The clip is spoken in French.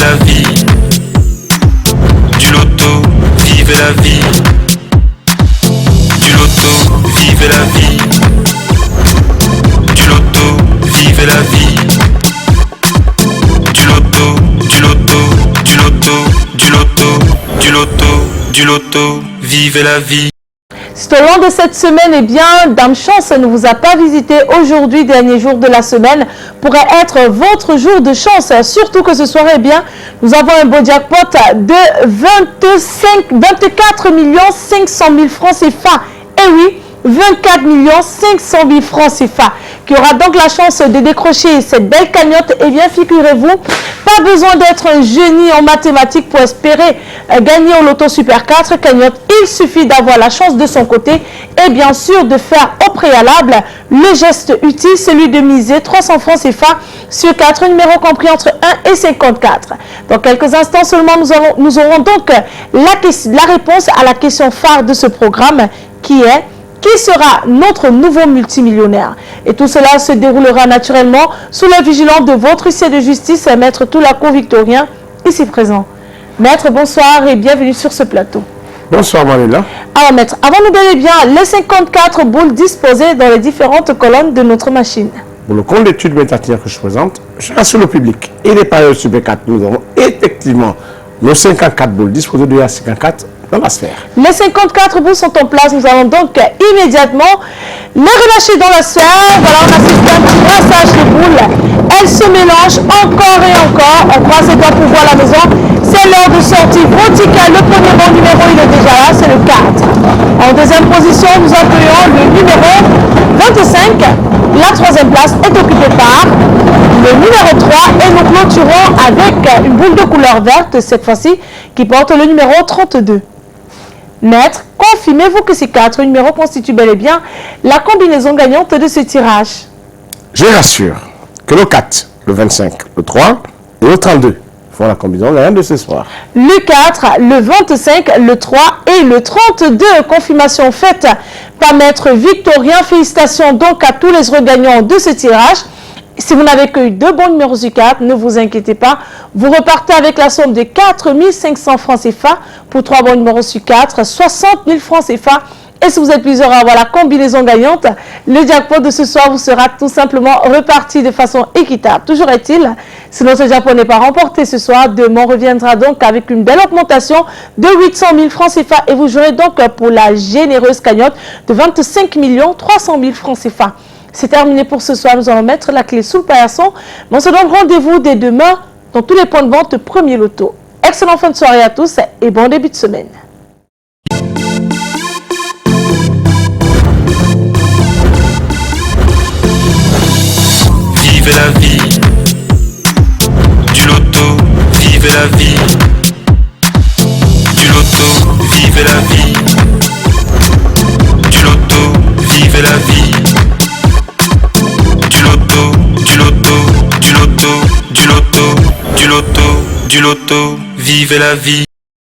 la vie. Du loto, vivez la vie. Du loto, vivez la vie. Du loto, vivez la vie. Du loto, du loto, du loto, du loto, du loto, du loto, vivez la vie. Si au long de cette semaine, eh bien, Dame Chance ne vous a pas visité aujourd'hui, dernier jour de la semaine, pourrait être votre jour de chance. Surtout que ce soir, eh bien, nous avons un beau jackpot de 24 500 000 francs CFA. Et oui, 24 500 000 francs CFA, qui aura donc la chance de décrocher cette belle cagnotte. Et bien, figurez-vous, pas besoin d'être un génie en mathématiques pour espérer gagner au loto Super 4 cagnotte. Il suffit d'avoir la chance de son côté et bien sûr de faire au préalable le geste utile, celui de miser 300 francs CFA sur 4 numéros compris entre 1 et 54. Dans quelques instants seulement, nous aurons donc la réponse à la question phare de ce programme qui est: qui sera notre nouveau multimillionnaire? Et tout cela se déroulera naturellement sous la vigilance de votre huissier de justice, Maître Toulaco Victorien, ici présent. Maître, bonsoir et bienvenue sur ce plateau. Bonsoir Manuela. Alors Maître, avons-nous bel et bien les 54 boules disposées dans les différentes colonnes de notre machine? Pour le compte d'études métatières que je présente, je rassure le public. Et les périodes Super 4, nous avons effectivement nos 54 boules disposées de la 54 dans la sphère. Les 54 boules sont en place. Nous allons donc immédiatement les relâcher dans la sphère. Voilà, on assiste à un petit brassage de boules. Elles se mélangent encore et encore. On croise les doigts pour voir la maison. C'est l'heure de sortie verticale. Le premier bon numéro, il est déjà là, c'est le 4. En deuxième position, nous accueillons le numéro 25. La troisième place est occupée par le numéro 3 et nous clôturons avec une boule de couleur verte, cette fois-ci, qui porte le numéro 32. Maître, confirmez-vous que ces 4 numéros constituent bel et bien la combinaison gagnante de ce tirage? Je rassure que le 4, le 25, le 3 et le 32 font la combinaison gagnante de ce soir. Le 4, le 25, le 3 et le 32. Confirmation faite par Maître Victorien. Félicitations donc à tous les regagnants de ce tirage. Si vous n'avez que eu 2 bons numéros du 4, ne vous inquiétez pas. Vous repartez avec la somme de 4 500 francs CFA pour 3 bons numéros sur 4, 60 000 francs CFA. Et si vous êtes plusieurs à avoir la combinaison gagnante, le jackpot de ce soir vous sera tout simplement reparti de façon équitable. Toujours est-il, si notre jackpot n'est pas remporté ce soir, demain reviendra donc avec une belle augmentation de 800 000 francs CFA et vous jouerez donc pour la généreuse cagnotte de 25 300 000 francs CFA. C'est terminé pour ce soir. Nous allons mettre la clé sous le paillasson. On se donne rendez-vous dès demain dans tous les points de vente Premier Loto. Excellente fin de soirée à tous et bon début de semaine. Vivez la vie. Du loto, vivez la vie. Du loto, vivez la vie. Du loto, vivez la vie. Du loto, du loto, du loto, du loto, du loto, du loto, vivez la vie.